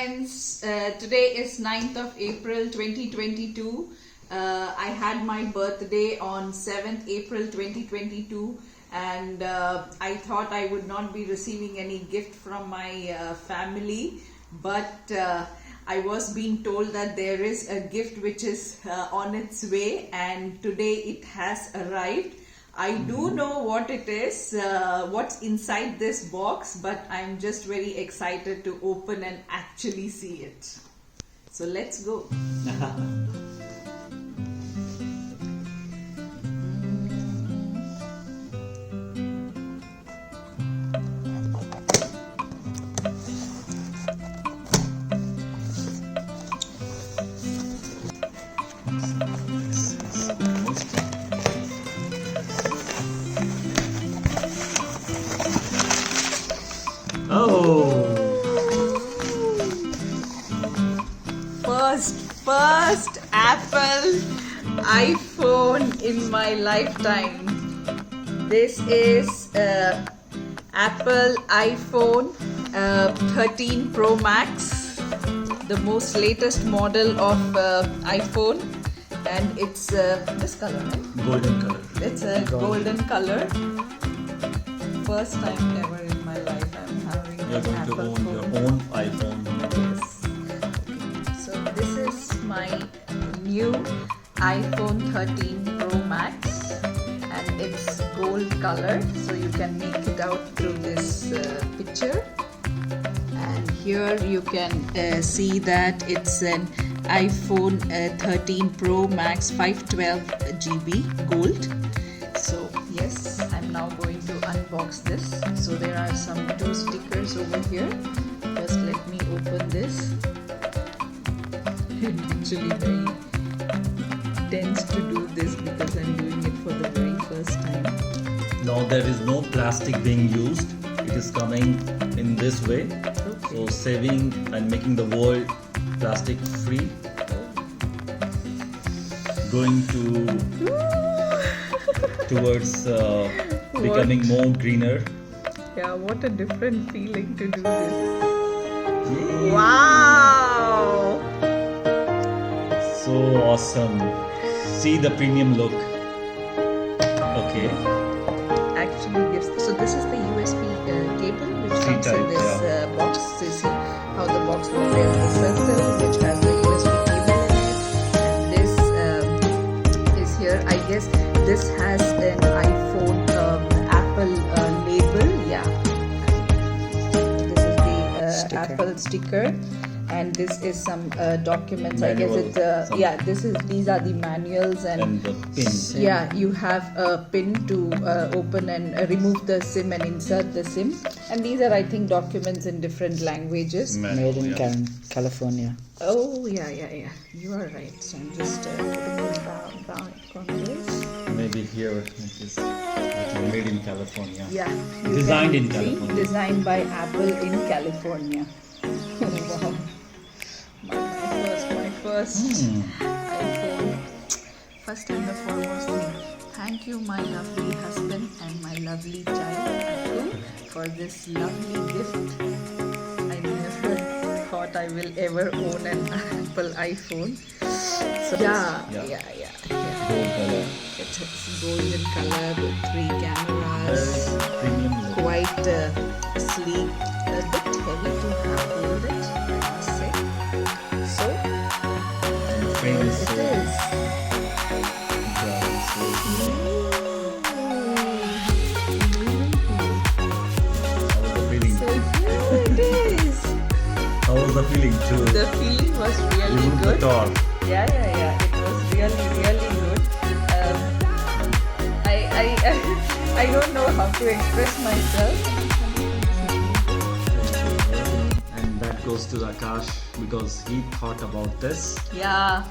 friends, today is 9th of April 2022. I had my birthday on 7th April 2022 and I thought I would not be receiving any gift from my family, but I was being told that there is a gift which is on its way, and today it has arrived. I do know what it is, what's inside this box, but I'm just very excited to open and actually see it. So let's go. First Apple iPhone in my lifetime. This is Apple iPhone 13 Pro Max, the most latest model of iPhone, and it's this color, right? Golden color. It's a golden color. First time ever in my life I'm having You're an going Apple to own phone. your own iPhone. Yes. So this is my new iPhone 13 Pro Max, and it's gold color, so you can make it out through this picture. And here you can see that it's an iPhone 13 Pro Max 512 GB gold. So yes, I'm now going to unbox this. So there are some 2 stickers over here. First let me open this. Actually very tense to do this because I'm doing it for the very first time. Now there is no plastic being used. It is coming in this way. Okay. So saving and making the world plastic free. Going towards becoming more greener. Yeah, what a different feeling to do this. Wow! So awesome. See the premium look. Okay. Actually gives, so this is the USB cable which C comes type, in this yeah. box. So you see how the box looks. There's the circle which has the USB cable in it, and this is here. I guess this has an iPhone Apple label. Yeah, this is the Sticker. Apple sticker. And this is some documents. Manual, I guess it's yeah. These are the manuals And the pin. yeah, you have a pin to open and remove the SIM and insert the SIM. And these are, I think, documents in different languages. Made in Yeah. California. Oh yeah. You are right. So I'm just putting it back on this. Maybe here it is made in California. Yeah. Designed can in see, California. Designed by Apple in California. Wow. My first iPhone. First and the foremost thing, thank you my lovely husband and my lovely child Apple for this lovely gift. I never thought I will ever own an Apple iPhone. So yeah. Gold color. It's golden color with 3 cameras. Premium look. Quite sleek, a bit heavy to hold it, I must say. So And the frame is it is. So here it is. How was the feeling too? The feeling was really Remove good. the top. Yeah. It was really good. I don't know how to express myself. And that goes to Akash because he thought about this. Yeah,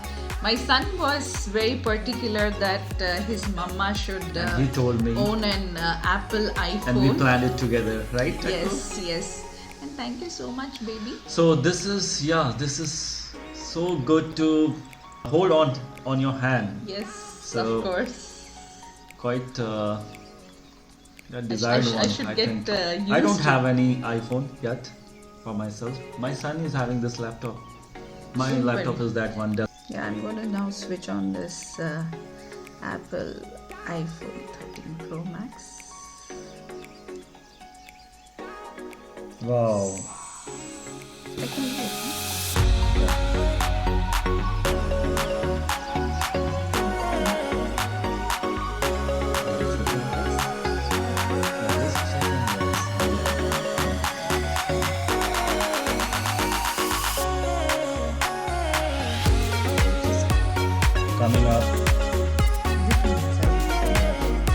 my son was very particular that his mama should He told me. own an Apple iPhone. And we planned it together, right? Yes. And thank you so much, baby. So this is so good to hold on your hand. Yes, So, of course. Quite a desired one. I should get think. used I don't to have any iPhone yet. for myself. My son is having this laptop. My Super. laptop is that one. Yeah, I'm gonna now switch on this Apple iPhone 13 Pro Max. Wow. Coming up.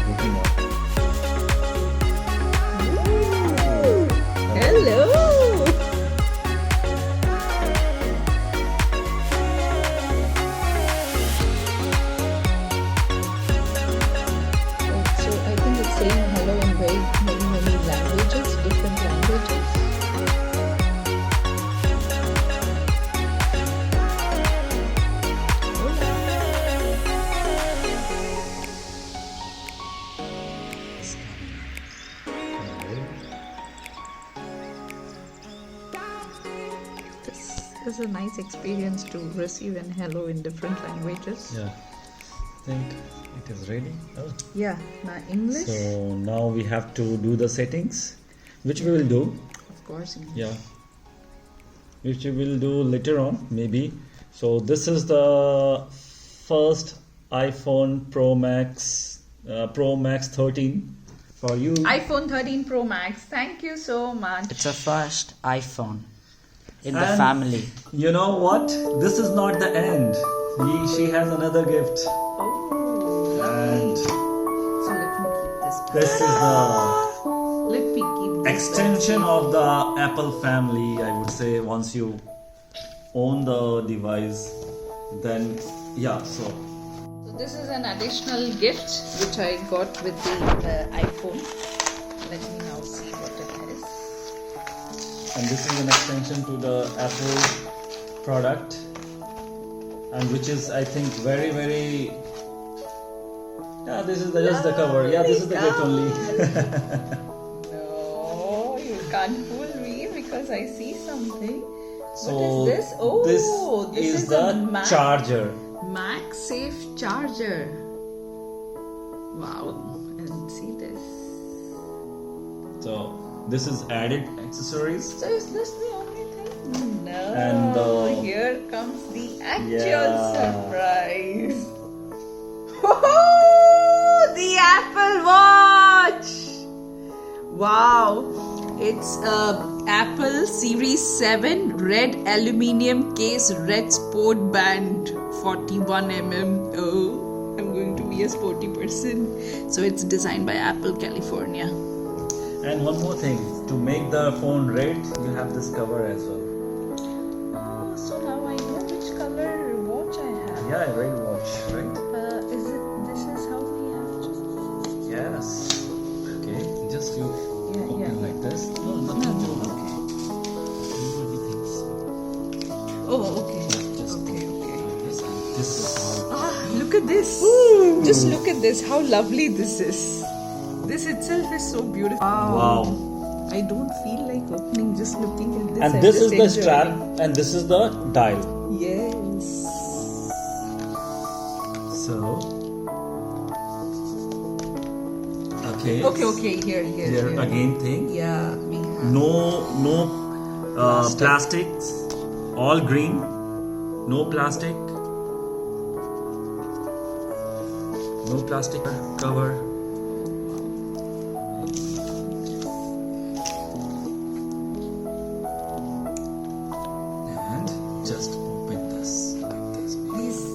Looking up. Hello! So I think it's saying hello in very many languages, different languages. This is a nice experience to receive an hello in different languages. Yeah. I think it is ready. Oh. Yeah, now English. So now we have to do the settings, which we will do. Of course, English. Yeah. Which we will do later on, maybe. So this is the first iPhone Pro Max 13 for you. iPhone 13 Pro Max. Thank you so much. It's a first iPhone in the And family. You know what? This is not the end. She has another gift. Oh. And So let me keep this. this is the Let me keep this. extension of the Apple family, I would say. Once you own the device, then yeah. So This is an additional gift which I got with the iPhone. Let me now see what it is. and this is an extension to the Apple product, and which is, I think, very yeah, this is just the cover. Yeah, this is the gift only. No, you can't fool me because I see something. So what is this? Oh, this is a the charger. MagSafe charger. Wow, and see this. So this is added accessories. So is this the only thing? No. And, here comes the actual yeah. surprise. Oh, the Apple Watch. Wow. It's a Apple Series 7 red aluminium case, red sport band, 41mm. Oh, I'm going to be a sporty person. So it's designed by Apple California. And one more thing, to make the phone red, you have this cover as well. Oh, so now I know which color watch I have. Yeah, red watch, right? This is how we have to... Yes. Okay, just you open yeah. like this. No, No, nothing. okay. Everybody thinks. Oh, okay. Just Okay. this, and this is how. Ah, look at this. Just look at this. How lovely this is. This itself is so beautiful. Wow. I don't feel like opening just looking at this. And I'm this just is the enjoying. strap, and this is the dial. Yes. So. Okay. Okay. Here. Again thing. Yeah, we have. No plastics. All green. No plastic. No plastic cover. And just open this like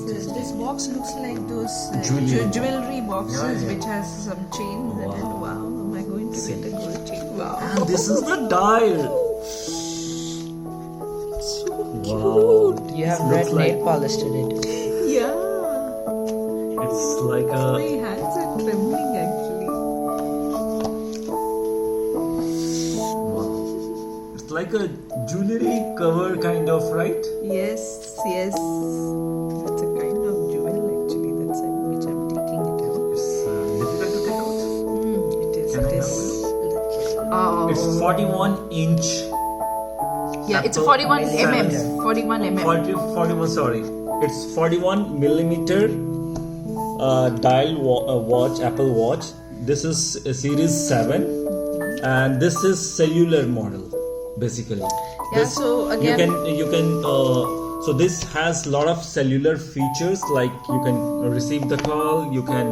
this. This box looks like those Jewelry. jewelry boxes Yeah. which has some chains in it. Wow, am I going to get a gold chain? Wow. And this is the dial. So Wow. You have Looks red like- nail polish today too. Yeah. It's like My a. hands are trembling actually. Wow. It's like a jewelry cover kind of, right? Yes. It's a kind of jewel actually. That's which I'm taking it out. It's difficult to take out. It is. Can I It is. have Oh. It's 41-inch Yeah, it's a Apple 41 7. mm. 41 mm. 41, sorry. It's 41 millimeter dial watch, Apple Watch. This is a Series 7 and this is cellular model basically. Yeah, This, so again, you can so this has lot of cellular features like you can receive the call, you can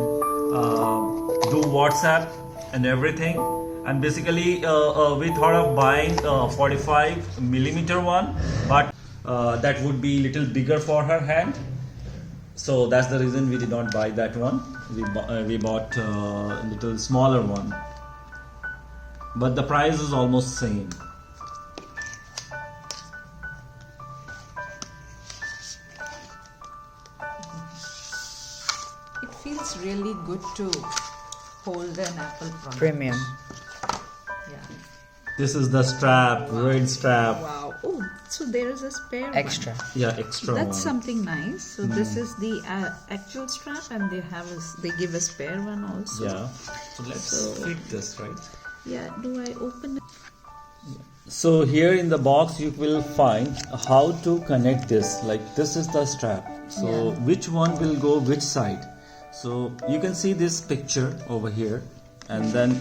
do WhatsApp and everything. And basically we thought of buying 45 millimeter one, but that would be little bigger for her hand, so that's the reason we did not buy that one. We bought a little smaller one, but the price is almost same. it feels really good to hold an Apple product. Premium. Yeah. This is the strap, red strap. Wow. Oh, so there is a spare one. Extra. Yeah, extra That's one. something nice. So this is the actual strap, and they give a spare one also. Yeah. So let's So- fit this, right? Yeah. Do I open it? So here in the box you will find how to connect this. Like this is the strap. So Yeah. which one will go which side? So you can see this picture over here, and then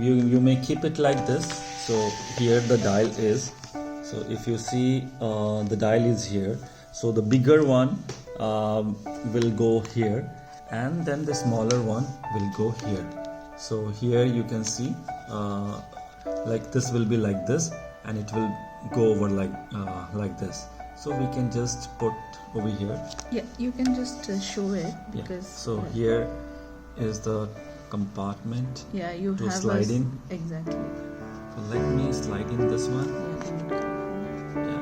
you may keep it like this. So here the dial is. So if you see the dial is here. So the bigger one will go here, and then the smaller one will go here. So here you can see like this will be like this, and it will go over like this. So we can just put over here. Yeah, you can just show it Yeah. because. So here is the compartment Yeah, you to have slide in. Exactly. So let me slide in this one. Yeah. Yeah.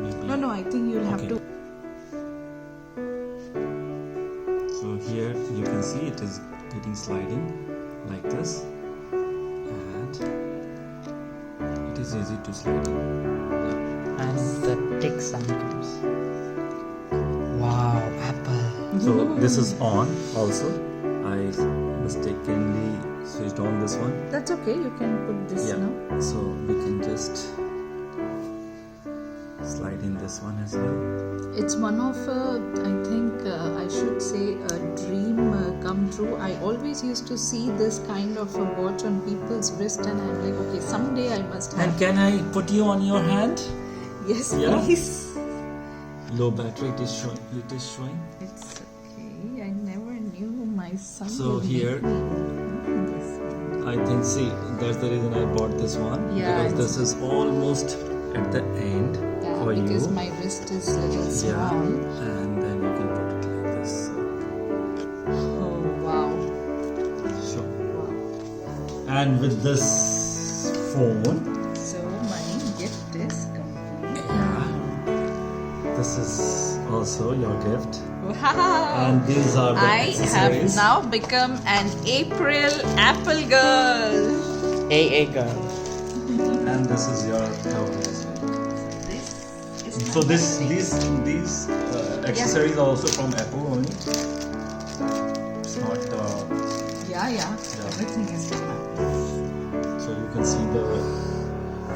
Maybe. No, I think you'll have Okay. to. So here you can see it is getting sliding like this, and it is easy to slide in. And the tick sound comes. Wow, Apple. So this is on also. I mistakenly switched on this one. That's okay. You can put this Yeah. now. So we can just slide in this one as well. It's one of, I think, I should say, a dream come true. I always used to see this kind of a watch on people's wrist, and I'm like, okay, someday I must have. And can I put you on your hand? Yes, Yeah. please. Low battery it is showing. It is showing. It's okay. I never knew my son. So would here- make me this one. I think, see, that's the reason I bought this one. Yeah, Because this is almost at the end Yeah, for you. because my wrist is a little Yeah, small. and then you can put it like this. Oh wow. Sure. Wow. And with this phone, So my gift is complete. this is also your gift. Wow. And these are the I have accessories. now become an April Apple girl. AA girl. And this is your cover as well. This is So these accessories are also from Apple only. It's not. yeah. Everything is from Apple. So you can see the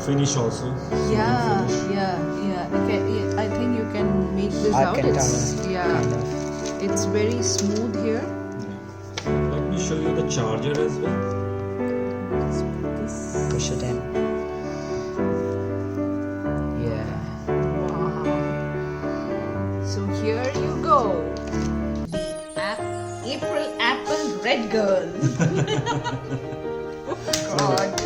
finish also. Yeah. Finish. Okay, yeah. I think you can make this I out. can It's tell. yeah. Kind of. It's very smooth here. Yeah. Let me show you the charger as well. Let's put this. Push it in. Yeah. Wow. So here you go. April Apple Red Girl. Oh God.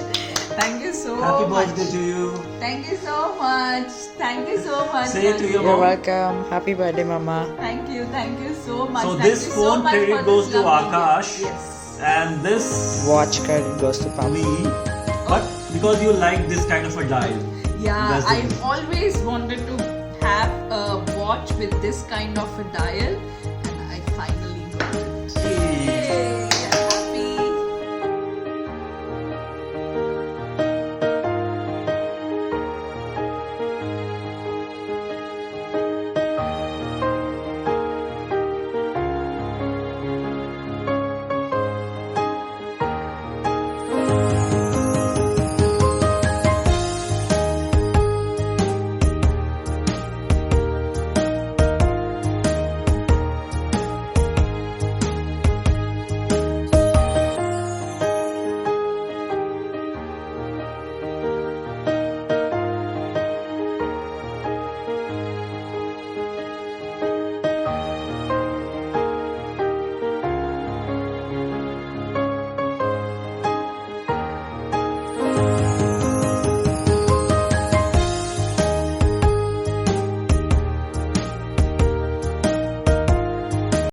Thank you so Happy much. birthday to you. Thank you so much. Thank you so much. Say it to your You're mom. welcome. Happy birthday, Mama. Thank you so much. So Thank this you phone much credit for goes this to lovely Akash. gift. Yes. And this Watch credit goes to Papa. me. But because you like this kind of a dial. Yeah, That's the I've always wanted to have a watch with this kind of a dial